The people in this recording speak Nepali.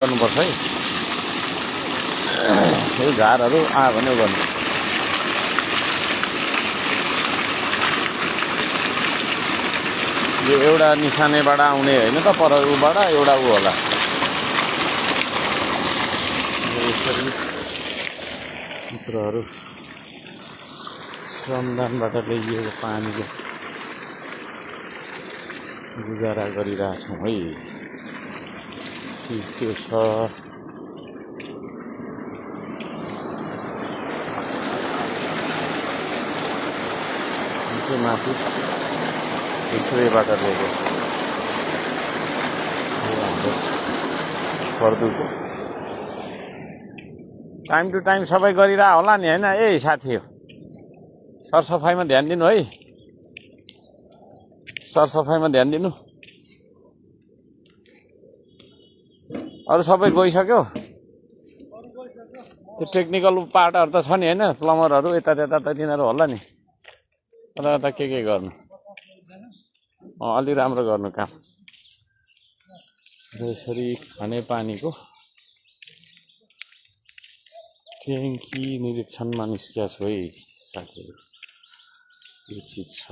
गर्नुपर्छ है। यो झारहरू आयो भने गर्नु। यो एउटा निशानेबाट आउने होइन त, पर उबाट एउटा ऊ होला। यसरी मित्रहरू श्रमदानबाट ल्याइएको पानीको गुजारा गरिरहेछौँ है। चिज त्यो छ। माथि स्प्रेबाट ल्याएको हाम्रो पर्दुको टाइम टु टाइम सबै गरिरह होला नि होइन। ए साथी हो, सरसफाइमा ध्यान दिनु है, सरसफाइमा ध्यान दिनु। अरू सबै गइसक्यो। त्यो टेक्निकल पार्टहरू त छ नि होइन, प्लम्बरहरू यता त्यता त तिनीहरू होला नि। र के गर्नु, अलि राम्रो गर्नु काम। र यसरी खाने पानीको ट्याङ्की निरीक्षणमा निस्किया छु है साथीहरू। यो चिज छ।